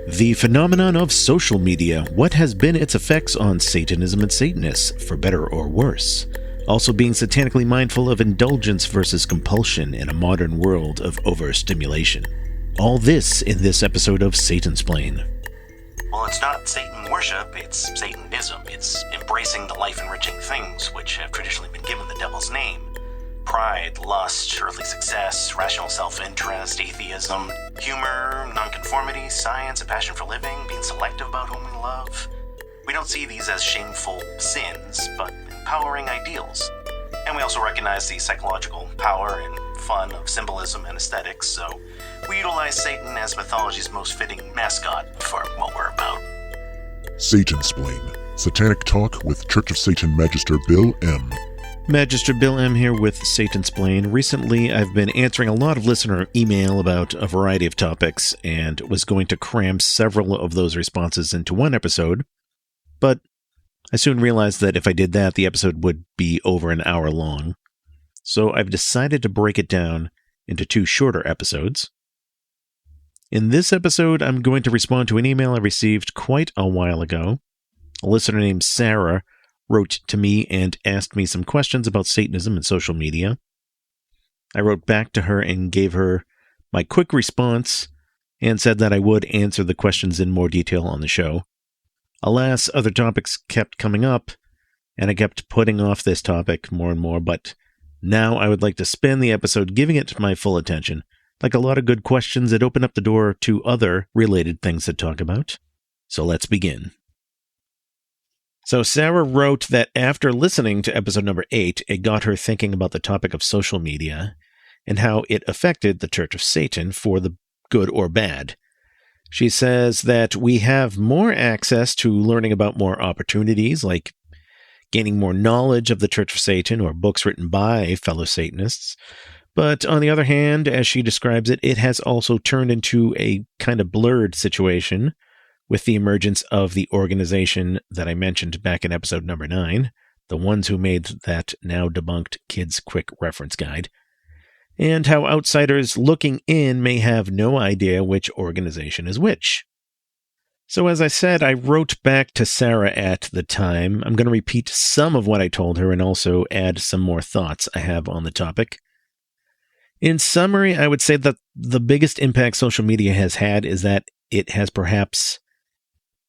The phenomenon of social media. What has been its effects on Satanism and Satanists, for better or worse? Also being satanically mindful of indulgence versus compulsion in a modern world of overstimulation. All this in this episode of Satansplain. Well, it's not Satan worship, it's Satanism. It's embracing the life-enriching things which have traditionally been given the devil's name. Pride, lust, earthly success, rational self-interest, atheism, humor, nonconformity, science, a passion for living, being selective about whom we love. We don't see these as shameful sins, but empowering ideals. And we also recognize the psychological power and fun of symbolism and aesthetics, so we utilize Satan as mythology's most fitting mascot for what we're about. Satansplain, Satanic Talk with Church of Satan Magister Bill M. Magister Bill M. here with Satansplain. Recently, I've been answering a lot of listener email about a variety of topics, and was going to cram several of those responses into one episode, but I soon realized that if I did that, the episode would be over an hour long. So I've decided to break it down into two shorter episodes. In this episode, I'm going to respond to an email I received quite a while ago. A listener named Sarah wrote to me and asked me some questions about Satanism and social media. I wrote back to her and gave her my quick response and said that I would answer the questions in more detail on the show. Alas, other topics kept coming up, and I kept putting off this topic more and more, but now I would like to spend the episode giving it my full attention. Like a lot of good questions, it opened up the door to other related things to talk about. So let's begin. So Sarah wrote that after listening to episode number 8, it got her thinking about the topic of social media and how it affected the Church of Satan for the good or bad. She says that we have more access to learning about more opportunities, like gaining more knowledge of the Church of Satan or books written by fellow Satanists. But on the other hand, as she describes it, it has also turned into a kind of blurred situation with the emergence of the organization that I mentioned back in episode number 9, the ones who made that now debunked Kids Quick Reference Guide, and how outsiders looking in may have no idea which organization is which. So as I said, I wrote back to Sarah at the time. I'm going to repeat some of what I told her and also add some more thoughts I have on the topic. In summary, I would say that the biggest impact social media has had is that it has perhaps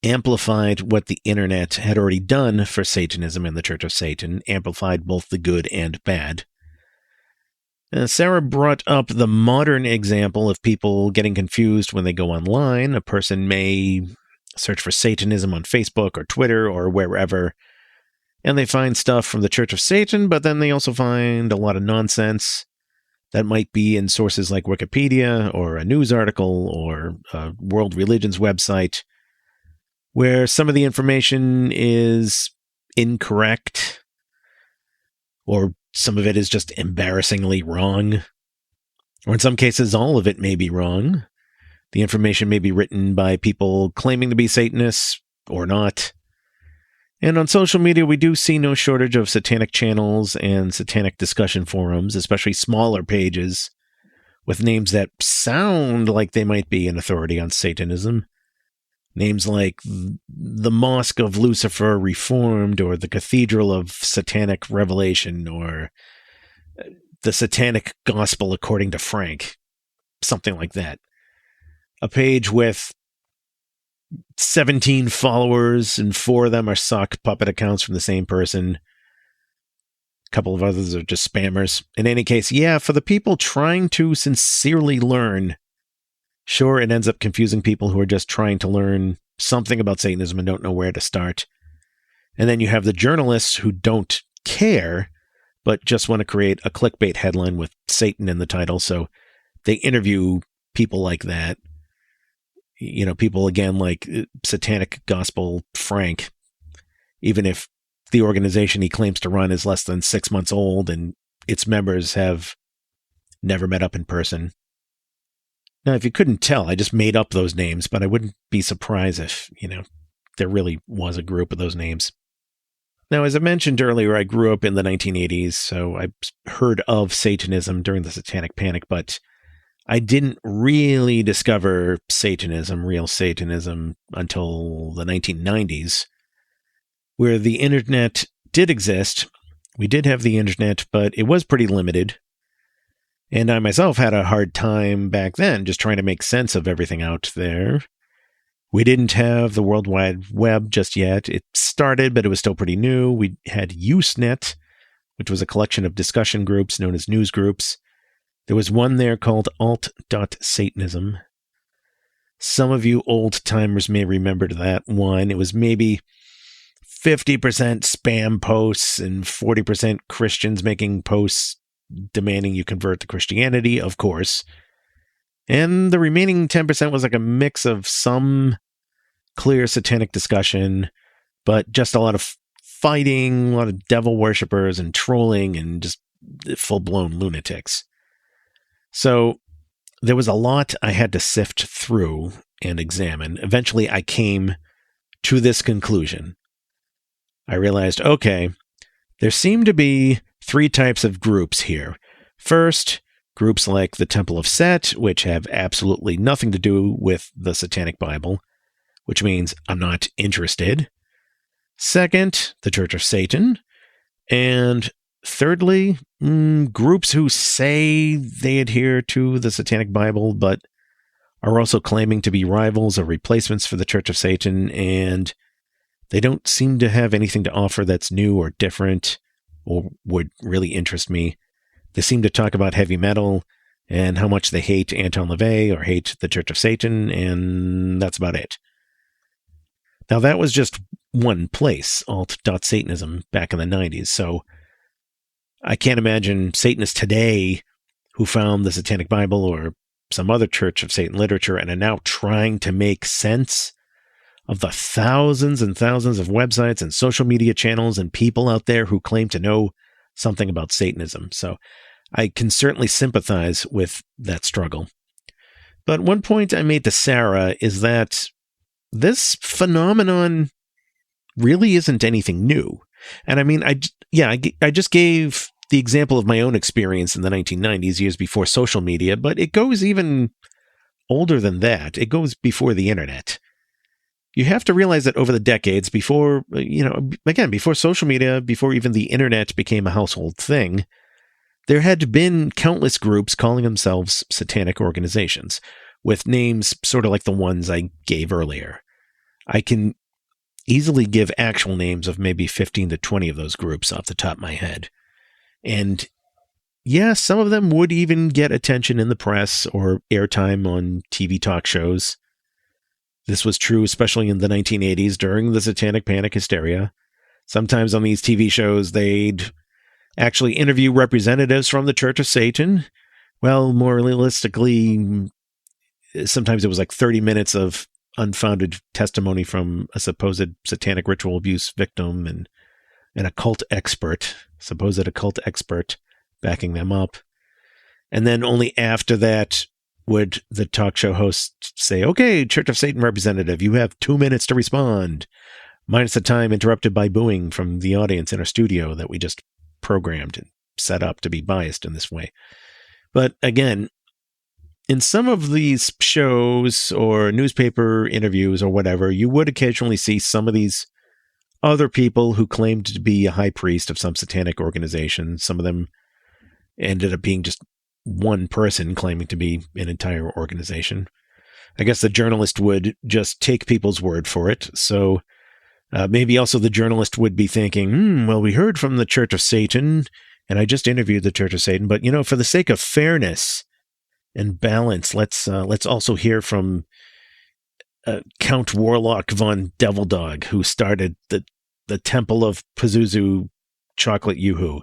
amplified what the internet had already done for Satanism and the Church of Satan, amplified both the good and bad. Sarah brought up the modern example of people getting confused when they go online. A person may search for Satanism on Facebook or Twitter or wherever, and they find stuff from the Church of Satan, but then they also find a lot of nonsense that might be in sources like Wikipedia or a news article or a world religions website, where some of the information is incorrect, or some of it is just embarrassingly wrong, or in some cases, all of it may be wrong. The information may be written by people claiming to be Satanists or not. And on social media, we do see no shortage of satanic channels and satanic discussion forums, especially smaller pages with names that sound like they might be an authority on Satanism. Names like the Mosque of Lucifer Reformed, or the Cathedral of Satanic Revelation, or the Satanic Gospel According to Frank. Something like that. A page with 17 followers, and 4 of them are sock puppet accounts from the same person. A couple of others are just spammers. In any case, yeah, for the people trying to sincerely learn, sure, it ends up confusing people who are just trying to learn something about Satanism and don't know where to start. And then you have the journalists who don't care, but just want to create a clickbait headline with Satan in the title. So they interview people like that. You know, people, again, like Satanic Gospel Frank, even if the organization he claims to run is less than 6 months old and its members have never met up in person. Now, if you couldn't tell, I just made up those names, but I wouldn't be surprised if, there really was a group of those names. Now, as I mentioned earlier, I grew up in the 1980s, so I heard of Satanism during the Satanic Panic, but I didn't really discover Satanism, real Satanism, until the 1990s, where the internet did exist. We did have the internet, but it was pretty limited. And I myself had a hard time back then just trying to make sense of everything out there. We didn't have the World Wide Web just yet. It started, but it was still pretty new. We had Usenet, which was a collection of discussion groups known as news groups. There was one there called alt.satanism. Some of you old-timers may remember that one. It was maybe 50% spam posts and 40% Christians making posts demanding you convert to Christianity, of course. And the remaining 10% was like a mix of some clear satanic discussion, but just a lot of fighting, a lot of devil worshippers and trolling and just full-blown lunatics. So there was a lot I had to sift through and examine. Eventually, I came to this conclusion. I realized, okay, there seem to be 3 types of groups here. First, groups like the Temple of Set, which have absolutely nothing to do with the Satanic Bible, which means I'm not interested. Second, the Church of Satan. And thirdly, groups who say they adhere to the Satanic Bible, but are also claiming to be rivals or replacements for the Church of Satan, and they don't seem to have anything to offer that's new or different or would really interest me. They seem to talk about heavy metal and how much they hate Anton LaVey or hate the Church of Satan, and that's about it. Now, that was just one place, alt.satanism, back in the 90s, so I can't imagine Satanists today who found the Satanic Bible or some other Church of Satan literature and are now trying to make sense of the thousands and thousands of websites and social media channels and people out there who claim to know something about Satanism. So I can certainly sympathize with that struggle. But one point I made to Sarah is that this phenomenon really isn't anything new. And I mean, I just gave the example of my own experience in the 1990s, years before social media, but it goes even older than that. It goes before the internet. You have to realize that over the decades, before social media, before even the internet became a household thing, there had been countless groups calling themselves satanic organizations, with names sort of like the ones I gave earlier. I can easily give actual names of maybe 15 to 20 of those groups off the top of my head. And yeah, some of them would even get attention in the press or airtime on TV talk shows. This was true especially in the 1980s during the Satanic Panic hysteria. Sometimes on these TV shows, they'd actually interview representatives from the Church of Satan. Well, more realistically, sometimes it was like 30 minutes of unfounded testimony from a supposed satanic ritual abuse victim and an occult expert, supposed occult expert, backing them up. And then only after that would the talk show host say, okay, Church of Satan representative, you have 2 minutes to respond, minus the time interrupted by booing from the audience in our studio that we just programmed and set up to be biased in this way. But again, in some of these shows or newspaper interviews or whatever, you would occasionally see some of these other people who claimed to be a high priest of some satanic organization. Some of them ended up being just one person claiming to be an entire organization. I guess the journalist would just take people's word for it. So maybe also the journalist would be thinking, well, we heard from the Church of Satan, and I just interviewed the Church of Satan, but for the sake of fairness and balance, let's also hear from Count Warlock von Devildag, who started the Temple of Pazuzu Chocolate Yoo-Hoo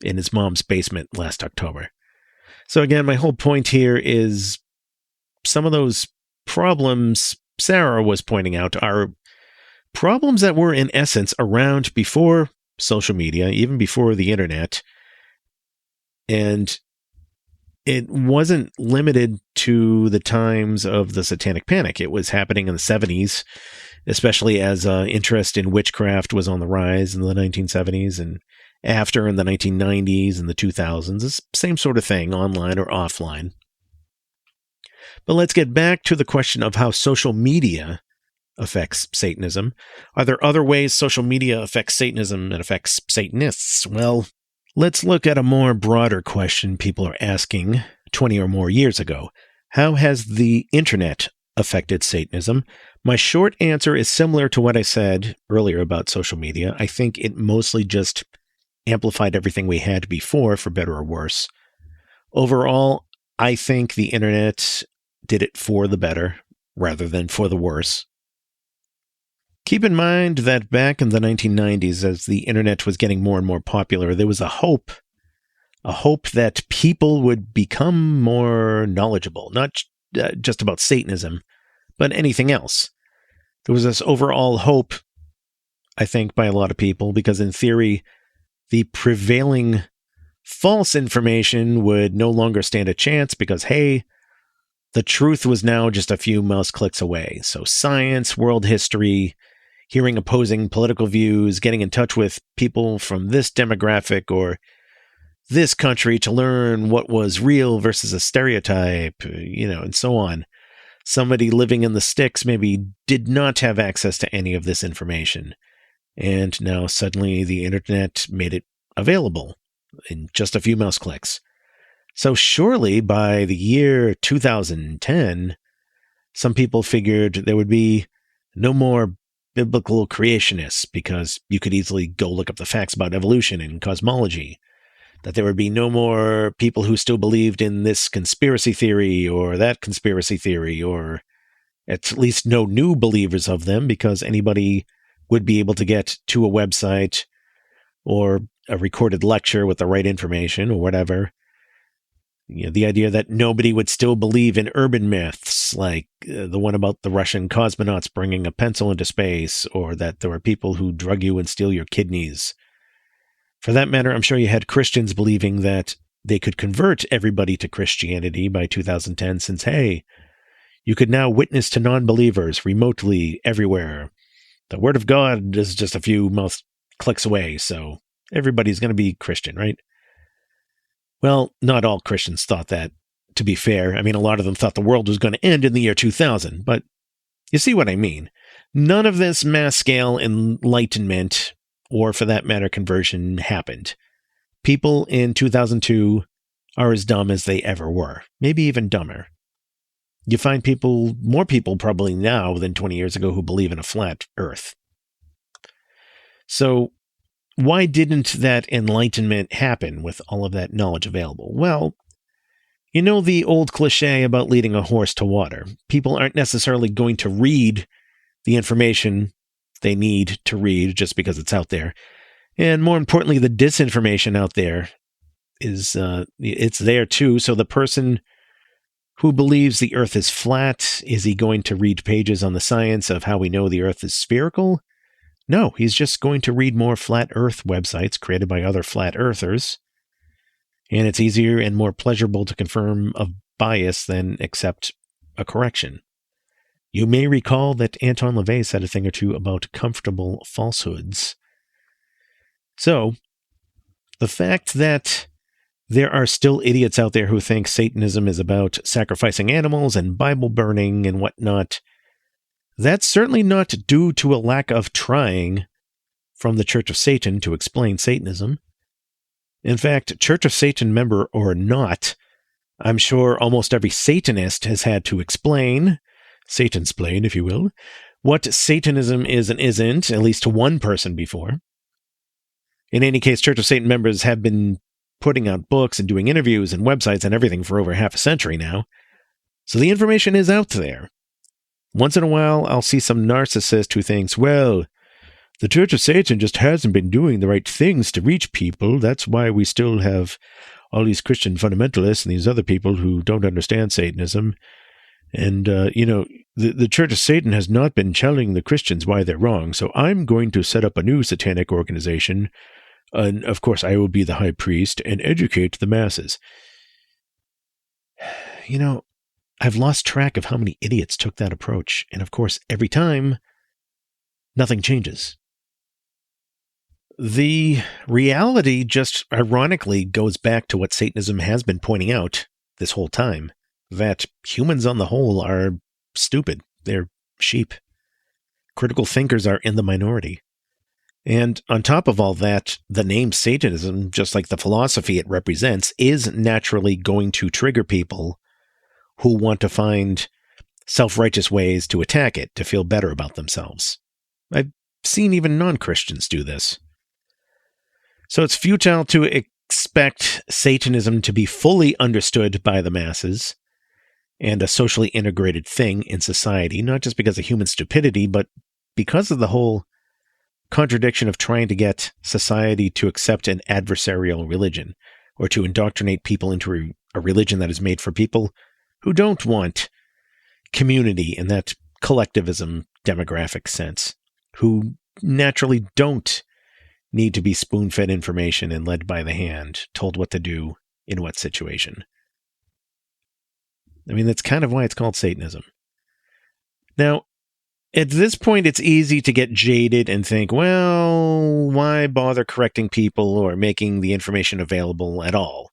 in his mom's basement last October. So again, my whole point here is some of those problems Sarah was pointing out are problems that were in essence around before social media, even before the internet. And it wasn't limited to the times of the Satanic Panic. It was happening in the 70s, especially as interest in witchcraft was on the rise in the 1970s, and after in the 1990s and the 2000s. It's the same sort of thing, online or offline. But let's get back to the question of how social media affects Satanism. Are there other ways social media affects Satanism and affects Satanists? Well, let's look at a more broader question people are asking 20 or more years ago. How has the internet affected Satanism? My short answer is similar to what I said earlier about social media. I think it mostly just amplified everything we had before, for better or worse. Overall, I think the internet did it for the better rather than for the worse. Keep in mind that back in the 1990s, as the internet was getting more and more popular, there was a hope that people would become more knowledgeable, not just about Satanism, but anything else. There was this overall hope, I think, by a lot of people, because in theory, the prevailing false information would no longer stand a chance because, hey, the truth was now just a few mouse clicks away. So science, world history, hearing opposing political views, getting in touch with people from this demographic or this country to learn what was real versus a stereotype, and so on. Somebody living in the sticks maybe did not have access to any of this information. And now suddenly the internet made it available in just a few mouse clicks. So surely by the year 2010, some people figured there would be no more biblical creationists because you could easily go look up the facts about evolution and cosmology. That there would be no more people who still believed in this conspiracy theory or that conspiracy theory, or at least no new believers of them, because anybody would be able to get to a website or a recorded lecture with the right information or whatever. The idea that nobody would still believe in urban myths, like the one about the Russian cosmonauts bringing a pencil into space, or that there were people who drug you and steal your kidneys. For that matter, I'm sure you had Christians believing that they could convert everybody to Christianity by 2010, since, hey, you could now witness to non-believers remotely everywhere. The word of God is just a few mouse clicks away, so everybody's going to be Christian, right? Well, not all Christians thought that, to be fair. I mean, a lot of them thought the world was going to end in the year 2000, but you see what I mean. None of this mass-scale enlightenment, or for that matter, conversion, happened. People in 2002 are as dumb as they ever were, maybe even dumber. You find more people probably now than 20 years ago who believe in a flat earth. So why didn't that enlightenment happen with all of that knowledge available? Well, the old cliche about leading a horse to water. People aren't necessarily going to read the information they need to read just because it's out there. And more importantly, the disinformation out there is it's there too. So the person who believes the earth is flat, is he going to read pages on the science of how we know the earth is spherical? No, he's just going to read more flat earth websites created by other flat earthers. And it's easier and more pleasurable to confirm a bias than accept a correction. You may recall that Anton LaVey said a thing or two about comfortable falsehoods. So, the fact that there are still idiots out there who think Satanism is about sacrificing animals and Bible burning and whatnot, that's certainly not due to a lack of trying from the Church of Satan to explain Satanism. In fact, Church of Satan member or not, I'm sure almost every Satanist has had to explain, Satansplain, if you will, what Satanism is and isn't, at least to one person before. In any case, Church of Satan members have been putting out books and doing interviews and websites and everything for over half a century now. So the information is out there. Once in a while, I'll see some narcissist who thinks, well, the Church of Satan just hasn't been doing the right things to reach people. That's why we still have all these Christian fundamentalists and these other people who don't understand Satanism. And, the Church of Satan has not been telling the Christians why they're wrong, so I'm going to set up a new satanic organization, and of course I will be the high priest and educate the masses. I've lost track of how many idiots took that approach, and of course, every time, nothing changes. The reality just ironically goes back to what Satanism has been pointing out this whole time. that humans on the whole are stupid. They're sheep. Critical thinkers are in the minority. And on top of all that, the name Satanism, just like the philosophy it represents, is naturally going to trigger people who want to find self-righteous ways to attack it, to feel better about themselves. I've seen even non-Christians do this. So it's futile to expect Satanism to be fully understood by the masses and a socially integrated thing in society, not just because of human stupidity, but because of the whole contradiction of trying to get society to accept an adversarial religion, or to indoctrinate people into a religion that is made for people who don't want community in that collectivism demographic sense, who naturally don't need to be spoon-fed information and led by the hand, told what to do in what situation. I mean, that's kind of why it's called Satanism. Now, at this point, it's easy to get jaded and think, well, why bother correcting people or making the information available at all?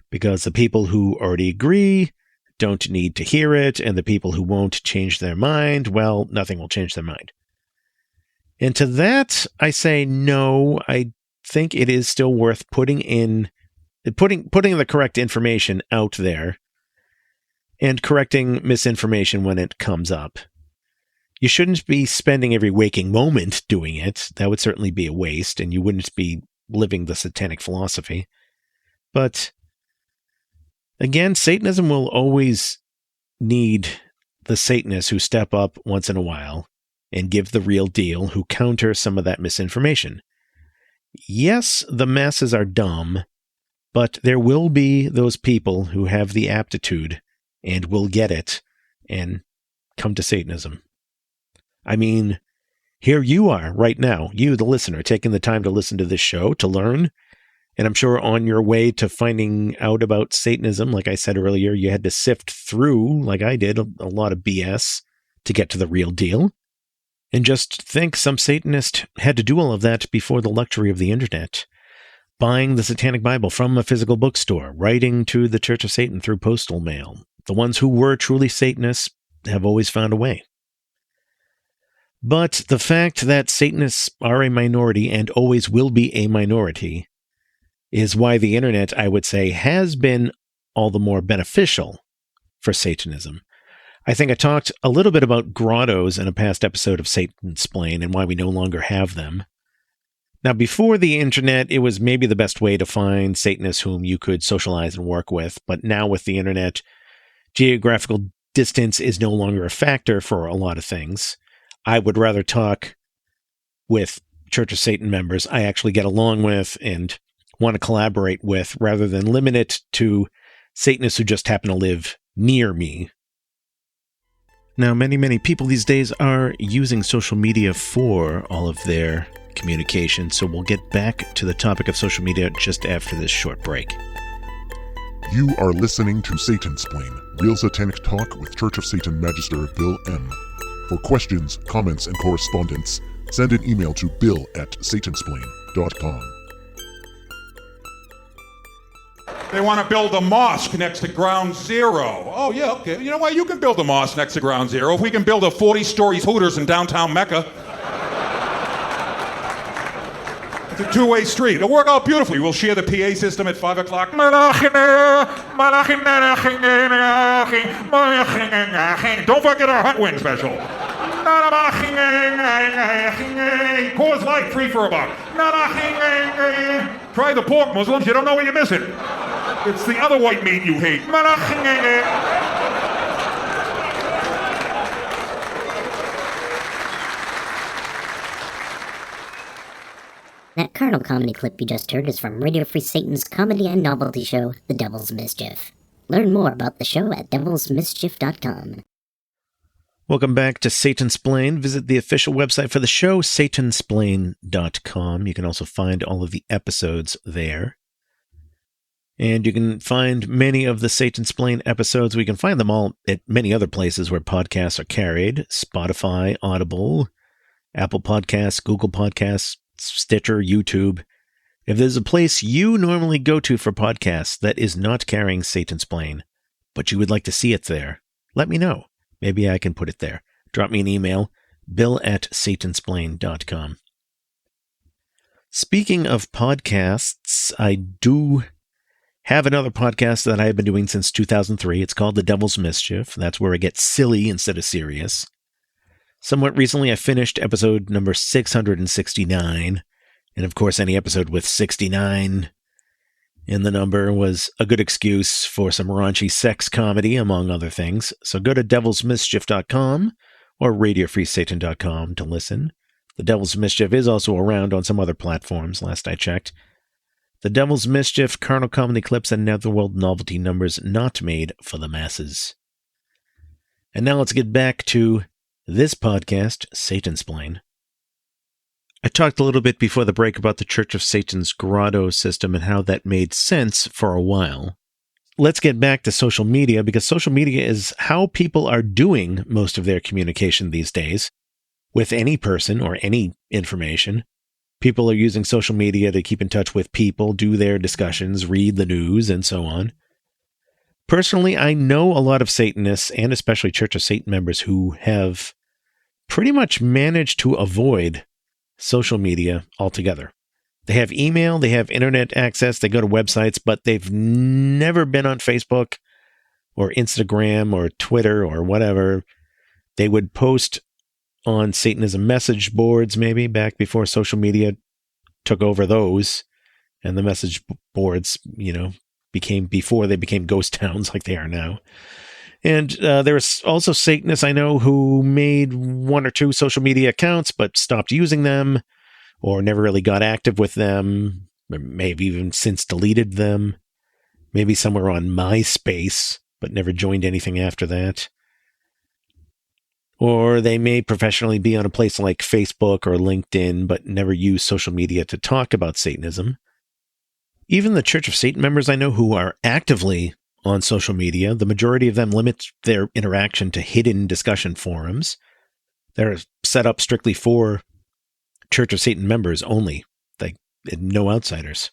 Because the people who already agree don't need to hear it, and the people who won't change their mind, well, nothing will change their mind. And to that, I say no. I think it is still worth putting the correct information out there and correcting misinformation when it comes up. You shouldn't be spending every waking moment doing it. That would certainly be a waste, and you wouldn't be living the Satanic philosophy. But again, Satanism will always need the Satanists who step up once in a while and give the real deal, who counter some of that misinformation. Yes, the masses are dumb, but there will be those people who have the aptitude and will get it and come to Satanism. I mean, here you are right now, you, the listener, taking the time to listen to this show, to learn. And I'm sure on your way to finding out about Satanism, like I said earlier, you had to sift through, like I did, a lot of BS to get to the real deal. And just think, some Satanist had to do all of that before the luxury of the internet. Buying the Satanic Bible from a physical bookstore, writing to the Church of Satan through postal mail. The ones who were truly Satanists have always found a way. But the fact that Satanists are a minority and always will be a minority is why the internet, I would say, has been all the more beneficial for Satanism. I think I talked a little bit about grottos in a past episode of Satansplain and why we no longer have them. Now, before the internet, it was maybe the best way to find Satanists whom you could socialize and work with, but now with the internet, geographical distance is no longer a factor for a lot of things. I would rather talk with Church of Satan members I actually get along with and want to collaborate with, rather than limit it to Satanists who just happen to live near me. Now, many people these days are using social media for all of their communication, so we'll get back to the topic of social media just after this short break. You are listening to Satansplain, real satanic talk with Church of Satan Magister Bill M. For questions, comments, and correspondence, send an email to bill@satansplain.com. They want to build a mosque next to Ground Zero. Oh, yeah, okay. You know what? You can build a mosque next to Ground Zero if we can build a 40-story Hooters in downtown Mecca. It's a two-way street. It'll work out beautifully. We'll share the PA system at 5 o'clock. Don't forget our hot wing special. Coors Light, free for $1. Try the pork, Muslims. You don't know what you're missing. It's the other white meat you hate. That carnal comedy clip you just heard is from Radio Free Satan's comedy and novelty show, The Devil's Mischief. Learn more about the show at devilsmischief.com. Welcome back to Satansplain. Visit the official website for the show, satansplain.com. You can also find all of the episodes there. And you can find many of the Satansplain episodes. We can find them all at many other places where podcasts are carried. Spotify, Audible, Apple Podcasts, Google Podcasts, Stitcher, YouTube. If there's a place you normally go to for podcasts that is not carrying Satansplain, but you would like to see it there, let me know. Maybe I can put it there. Drop me an email, bill@satansplain.com. Speaking of podcasts, I do have another podcast that I've been doing since 2003. It's called The Devil's Mischief. That's where I get silly instead of serious. Somewhat recently, I finished episode number 669. And of course, any episode with 69 in the number was a good excuse for some raunchy sex comedy, among other things. So go to devilsmischief.com or radiofreesatan.com to listen. The Devil's Mischief is also around on some other platforms, last I checked. The Devil's Mischief, carnal comedy clips, and netherworld novelty numbers not made for the masses. And now let's get back to this podcast, Satansplain. I talked a little bit before the break about the Church of Satan's grotto system and how that made sense for a while. Let's get back to social media, because social media is how people are doing most of their communication these days. With any person or any information, people are using social media to keep in touch with people, do their discussions, read the news, and so on. Personally, I know a lot of Satanists, and especially Church of Satan members, who have pretty much managed to avoid social media altogether. They have email, they have internet access, they go to websites, but they've never been on Facebook or Instagram or Twitter or whatever. They would post on Satanism message boards, maybe back before social media took over those, and the message boards, before they became ghost towns like they are now. And there's also Satanists I know who made one or two social media accounts but stopped using them, or never really got active with them, or maybe even since deleted them. Maybe somewhere on MySpace, but never joined anything after that. Or they may professionally be on a place like Facebook or LinkedIn, but never use social media to talk about Satanism. Even the Church of Satan members I know who are actively on social media, the majority of them limit their interaction to hidden discussion forums. They're set up strictly for Church of Satan members only, like no outsiders.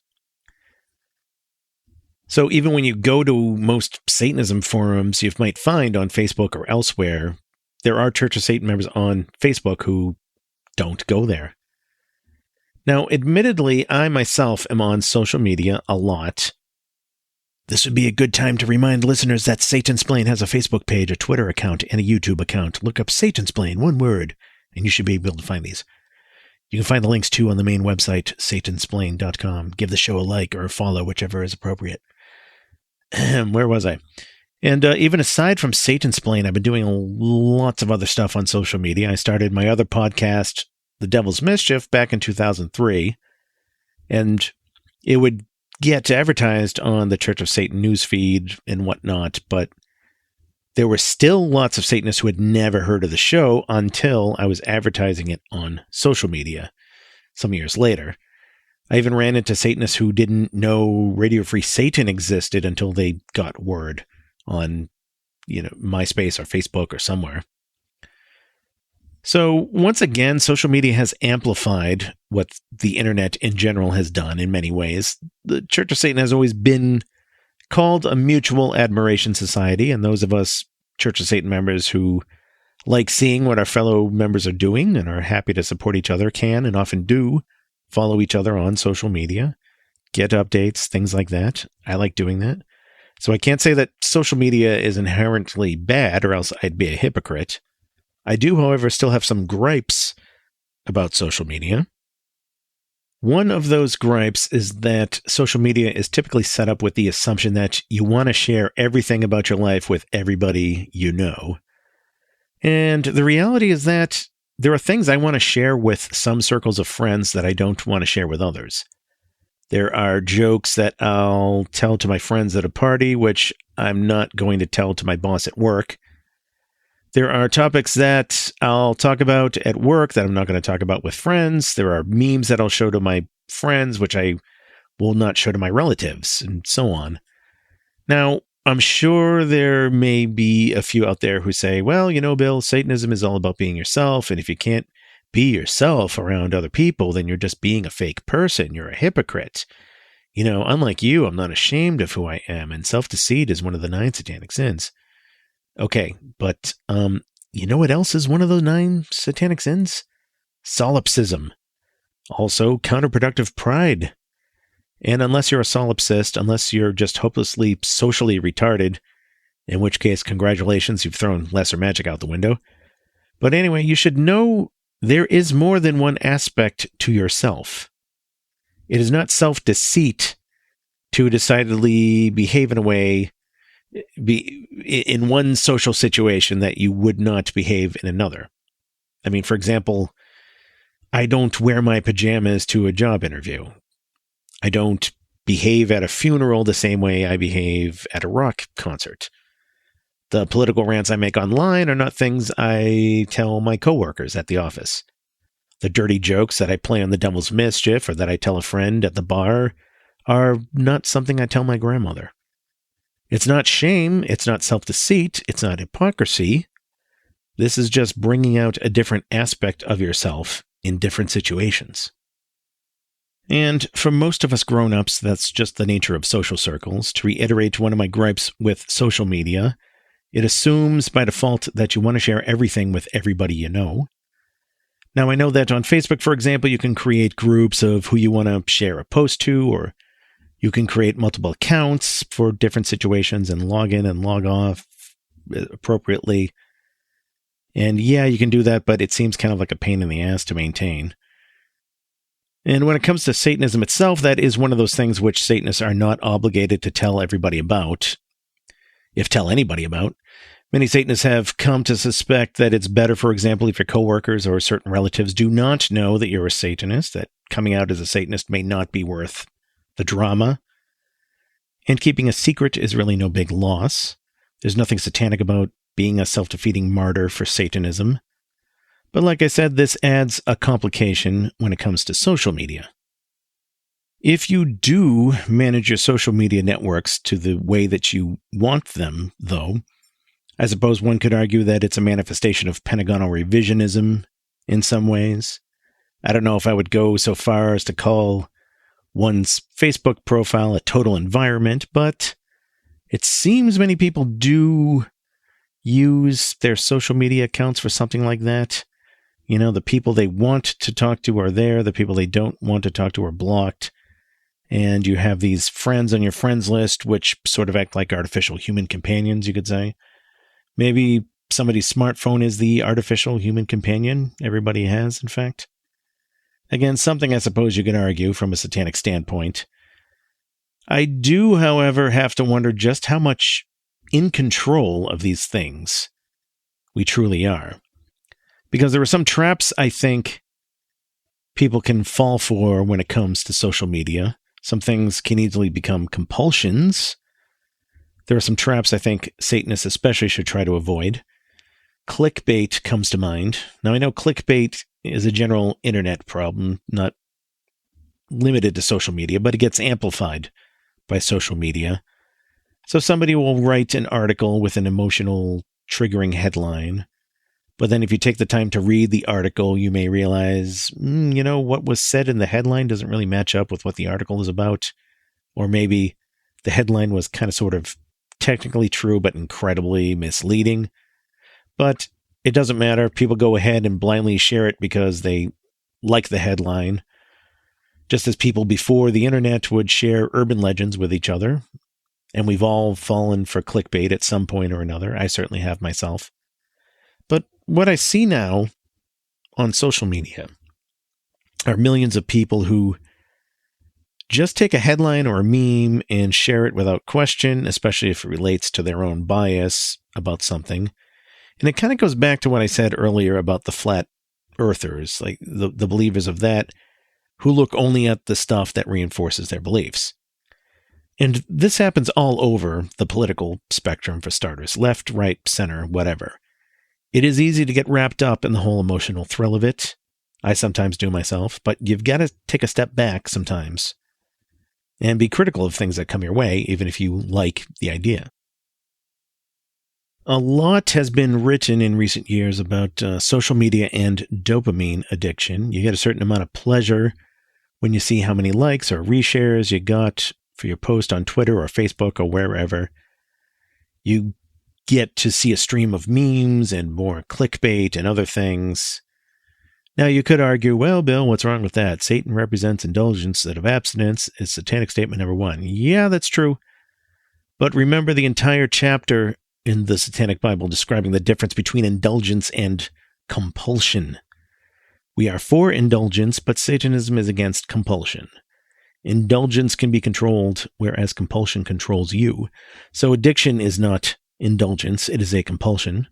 So even when you go to most Satanism forums you might find on Facebook or elsewhere, there are Church of Satan members on Facebook who don't go there. Now, admittedly, I myself am on social media a lot. This would be a good time to remind listeners that Satansplain has a Facebook page, a Twitter account, and a YouTube account. Look up Satansplain, one word, and you should be able to find these. You can find the links too on the main website, Satansplain.com. Give the show a like or a follow, whichever is appropriate. Where was I? And even aside from Satansplain, I've been doing lots of other stuff on social media. I started my other podcast, The Devil's Mischief, back in 2003, and it would get advertised on the Church of Satan newsfeed and whatnot, but there were still lots of Satanists who had never heard of the show until I was advertising it on social media some years later. I even ran into Satanists who didn't know Radio Free Satan existed until they got word on, MySpace or Facebook or somewhere. So once again, social media has amplified what the internet in general has done in many ways. The Church of Satan has always been called a mutual admiration society, and those of us Church of Satan members who like seeing what our fellow members are doing and are happy to support each other can and often do follow each other on social media, get updates, things like that. I like doing that. So I can't say that social media is inherently bad, or else I'd be a hypocrite. I do, however, still have some gripes about social media. One of those gripes is that social media is typically set up with the assumption that you want to share everything about your life with everybody you know. And the reality is that there are things I want to share with some circles of friends that I don't want to share with others. There are jokes that I'll tell to my friends at a party, which I'm not going to tell to my boss at work. There are topics that I'll talk about at work that I'm not going to talk about with friends. There are memes that I'll show to my friends, which I will not show to my relatives, and so on. Now, I'm sure there may be a few out there who say, well, Bill, Satanism is all about being yourself, and if you can't be yourself around other people, then you're just being a fake person. You're a hypocrite. Unlike you, I'm not ashamed of who I am, and self-deceit is one of the 9 satanic sins. Okay, but you know what else is one of those 9 satanic sins? Solipsism. Also, counterproductive pride. And unless you're a solipsist, unless you're just hopelessly socially retarded, in which case, congratulations, you've thrown lesser magic out the window. But anyway, you should know there is more than one aspect to yourself. It is not self-deceit to decidedly behave in a way, in one social situation that you would not behave in another. I mean, for example, I don't wear my pajamas to a job interview. I don't behave at a funeral the same way I behave at a rock concert. The political rants I make online are not things I tell my coworkers at the office. The dirty jokes that I play on the Devil's Mischief or that I tell a friend at the bar are not something I tell my grandmother. It's not shame, it's not self-deceit, it's not hypocrisy. This is just bringing out a different aspect of yourself in different situations. And for most of us grown-ups, that's just the nature of social circles. To reiterate one of my gripes with social media, it assumes by default that you want to share everything with everybody you know. Now, I know that on Facebook, for example, you can create groups of who you want to share a post to, or you can create multiple accounts for different situations and log in and log off appropriately. And yeah, you can do that, but it seems kind of like a pain in the ass to maintain. And when it comes to Satanism itself, that is one of those things which Satanists are not obligated to tell everybody about, if tell anybody about. Many Satanists have come to suspect that it's better, for example, if your coworkers or certain relatives do not know that you're a Satanist, that coming out as a Satanist may not be worth the drama. And keeping a secret is really no big loss. There's nothing satanic about being a self-defeating martyr for Satanism. But like I said, this adds a complication when it comes to social media. If you do manage your social media networks to the way that you want them, though, I suppose one could argue that it's a manifestation of pentagonal revisionism in some ways. I don't know if I would go so far as to call one's Facebook profile a total environment, but it seems many people do use their social media accounts for something like that. The people they want to talk to are there, the people they don't want to talk to are blocked, and you have these friends on your friends list which sort of act like artificial human companions, you could say. Maybe somebody's smartphone is the artificial human companion everybody has, in fact. Again, something I suppose you can argue from a satanic standpoint. I do, however, have to wonder just how much in control of these things we truly are. Because there are some traps I think people can fall for when it comes to social media. Some things can easily become compulsions. There are some traps I think Satanists especially should try to avoid. Clickbait comes to mind. Now, I know clickbait is a general internet problem, not limited to social media, but it gets amplified by social media. So somebody will write an article with an emotional, triggering headline, but then if you take the time to read the article, you may realize, what was said in the headline doesn't really match up with what the article is about. Or maybe the headline was kind of sort of technically true, but incredibly misleading. But it doesn't matter. People go ahead and blindly share it because they like the headline. Just as people before the internet would share urban legends with each other. And we've all fallen for clickbait at some point or another. I certainly have myself. But what I see now on social media are millions of people who just take a headline or a meme and share it without question, especially if it relates to their own bias about something. And it kind of goes back to what I said earlier about the flat earthers, like the believers of that, who look only at the stuff that reinforces their beliefs. And this happens all over the political spectrum, for starters, left, right, center, whatever. It is easy to get wrapped up in the whole emotional thrill of it. I sometimes do myself, but you've got to take a step back sometimes and be critical of things that come your way, even if you like the idea. A lot has been written in recent years about social media and dopamine addiction. You get a certain amount of pleasure when you see how many likes or reshares you got for your post on Twitter or Facebook or wherever. You get to see a stream of memes and more clickbait and other things. Now, you could argue, well, Bill, what's wrong with that? Satan represents indulgence instead of abstinence. Is Satanic statement number 1. Yeah, that's true. But remember the entire chapter in the Satanic Bible describing the difference between indulgence and compulsion. We are for indulgence, but Satanism is against compulsion. Indulgence can be controlled, whereas compulsion controls you. So addiction is not indulgence, it is a compulsion.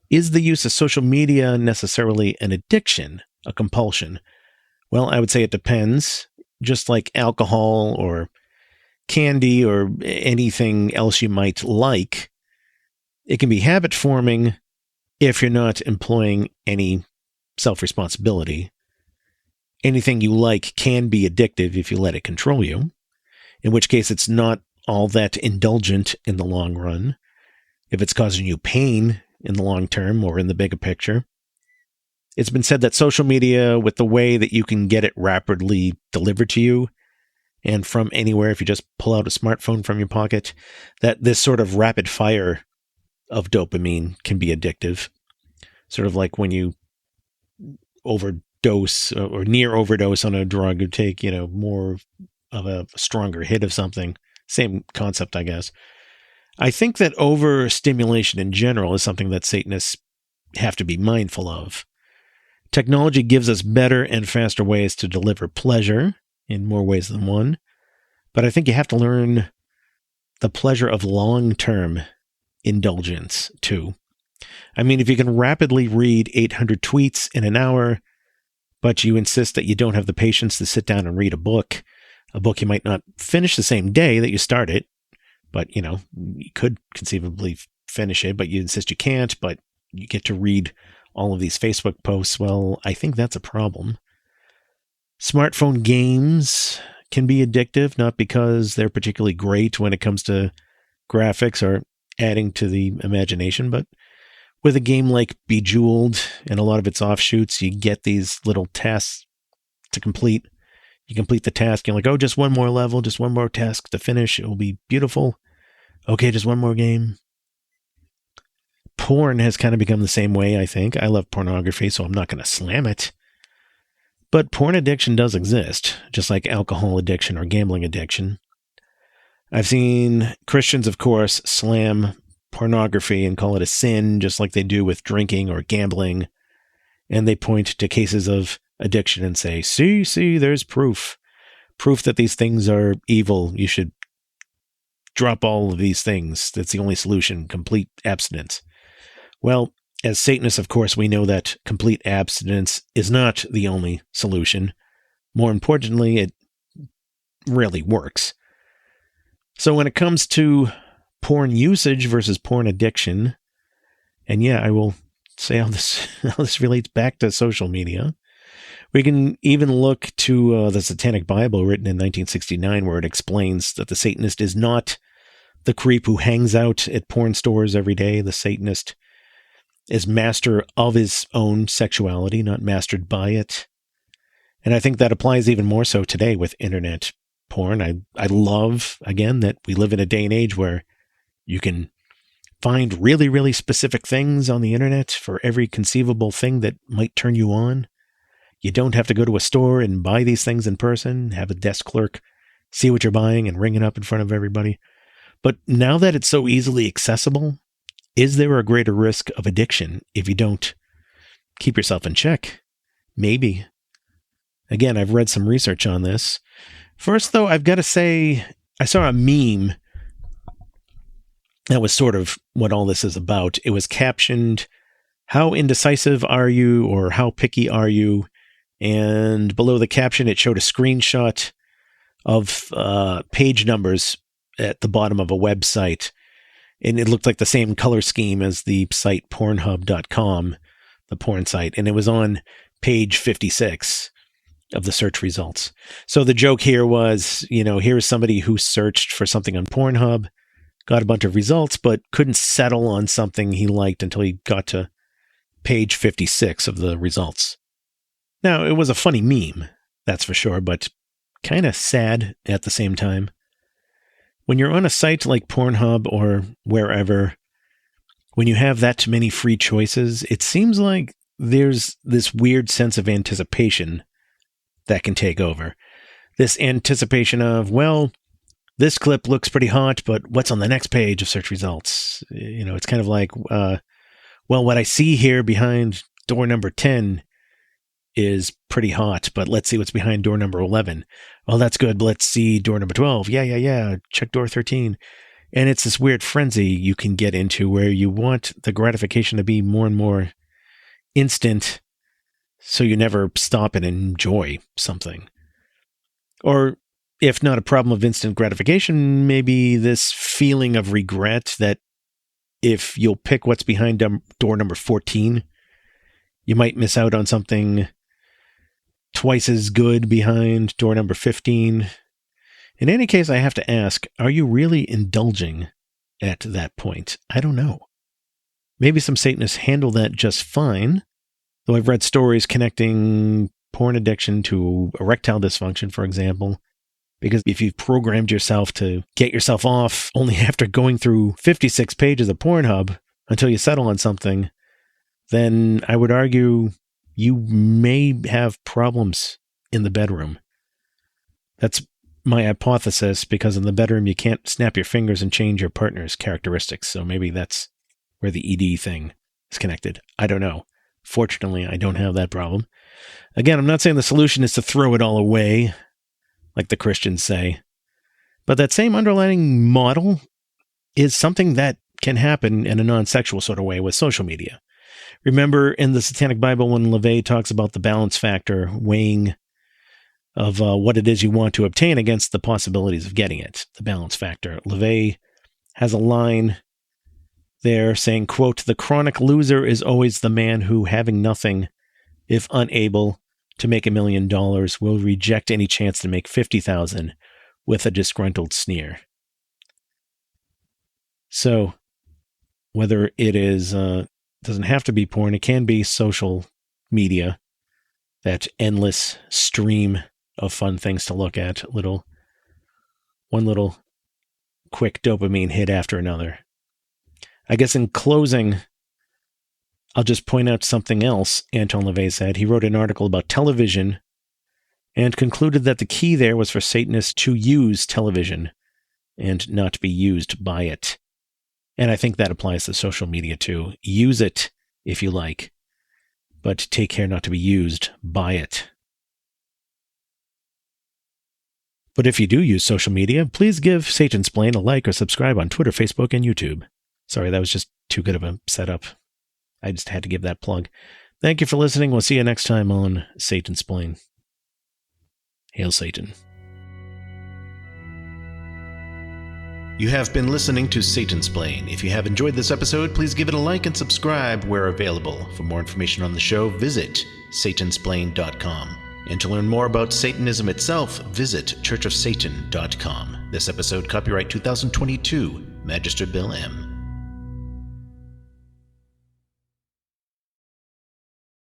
Is the use of social media necessarily an addiction, a compulsion? Well, I would say it depends. Just like alcohol or candy or anything else you might like, it can be habit forming if you're not employing any self-responsibility. Anything you like can be addictive if you let it control you, in which case it's not all that indulgent in the long run. If it's causing you pain in the long term or in the bigger picture. It's been said that social media, with the way that you can get it rapidly delivered to you and from anywhere, if you just pull out a smartphone from your pocket, that this sort of rapid fire of dopamine can be addictive. Sort of like when you overdose or near overdose on a drug, you take, more of a stronger hit of something. Same concept, I guess. I think that overstimulation in general is something that Satanists have to be mindful of. Technology gives us better and faster ways to deliver pleasure in more ways than one, but I think you have to learn the pleasure of long-term indulgence too. I mean, if you can rapidly read 800 tweets in an hour, but you insist that you don't have the patience to sit down and read a book you might not finish the same day that you start it, but, you could conceivably finish it, but you insist you can't, but you get to read all of these Facebook posts. Well, I think that's a problem. Smartphone games can be addictive, not because they're particularly great when it comes to graphics or adding to the imagination, but with a game like Bejeweled and a lot of its offshoots, you get these little tasks to complete. You complete the task, you're like, oh, just one more level, just one more task to finish. It will be beautiful. Okay, just one more game. Porn has kind of become the same way, I think. I love pornography, so I'm not going to slam it. But porn addiction does exist, just like alcohol addiction or gambling addiction. I've seen Christians, of course, slam pornography and call it a sin, just like they do with drinking or gambling. And they point to cases of addiction and say, see, there's proof that these things are evil. You should drop all of these things. That's the only solution, complete abstinence. Well, as Satanists, of course, we know that complete abstinence is not the only solution. More importantly, it rarely works. So when it comes to porn usage versus porn addiction, and yeah, I will say how this relates back to social media. We can even look to the Satanic Bible written in 1969, where it explains that the Satanist is not the creep who hangs out at porn stores every day. The Satanist is master of his own sexuality, not mastered by it. And I think that applies even more so today with internet porn. I love, again, that we live in a day and age where you can find really, really specific things on the internet for every conceivable thing that might turn you on. You don't have to go to a store and buy these things in person, have a desk clerk see what you're buying and ring it up in front of everybody. But now that it's so easily accessible, is there a greater risk of addiction if you don't keep yourself in check? Maybe. Again, I've read some research on this. First, though, I've got to say, I saw a meme that was sort of what all this is about. It was captioned, "How indecisive are you?" or "How picky are you?" And below the caption, it showed a screenshot of page numbers at the bottom of a website. And it looked like the same color scheme as the site Pornhub.com, the porn site. And it was on page 56 of the search results. So the joke here was, here's somebody who searched for something on Pornhub, got a bunch of results, but couldn't settle on something he liked until he got to page 56 of the results. Now, it was a funny meme. that's for sure, but kind of sad at the same time. When you're on a site like Pornhub or wherever, when you have that many free choices, it seems like there's this weird sense of anticipation that can take over. This anticipation of, well, this clip looks pretty hot, but what's on the next page of search results? You know, it's kind of like, well, what I see here behind door number 10 is pretty hot, but let's see what's behind door number 11. Well, that's good, but let's see door number 12. Yeah. Check door 13. And it's this weird frenzy you can get into where you want the gratification to be more and more instant, so you never stop and enjoy something. Or if not a problem of instant gratification, maybe this feeling of regret that if you'll pick what's behind door number 14, you might miss out on something twice as good behind door number 15. In any case, I have to ask, are you really indulging at that point? I don't know. Maybe some Satanists handle that just fine, though I've read stories connecting porn addiction to erectile dysfunction, for example, because if you've programmed yourself to get yourself off only after going through 56 pages of Pornhub until you settle on something, then I would argue you may have problems in the bedroom. That's my hypothesis, because in the bedroom you can't snap your fingers and change your partner's characteristics, so maybe that's where the ED thing is connected. I don't know. Fortunately, I don't have that problem. Again, I'm not saying the solution is to throw it all away, like the Christians say, but that same underlying model is something that can happen in a non-sexual sort of way with social media. Remember in the Satanic Bible when LaVey talks about the balance factor, weighing of what it is you want to obtain against the possibilities of getting it, the balance factor. LaVey has a line there saying, quote, "The chronic loser is always the man who, having nothing, if unable to make $1 million, will reject any chance to make 50,000 with a disgruntled sneer." So whether it is, doesn't have to be porn, it can be social media, that endless stream of fun things to look at, one little quick dopamine hit after another. I guess in closing, I'll just point out something else Anton LaVey said. He wrote an article about television and concluded that the key there was for Satanists to use television and not be used by it. And I think that applies to social media too. Use it if you like, but take care not to be used by it. But if you do use social media, please give Satansplain a like or subscribe on Twitter, Facebook, and YouTube. Sorry, that was just too good of a setup. I just had to give that plug. Thank you for listening. We'll see you next time on Satansplain. Hail Satan. You have been listening to Satansplain. If you have enjoyed this episode, please give it a like and subscribe where available. For more information on the show, visit Satansplain.com. And to learn more about Satanism itself, visit churchofsatan.com. This episode, copyright 2022, Magister Bill M.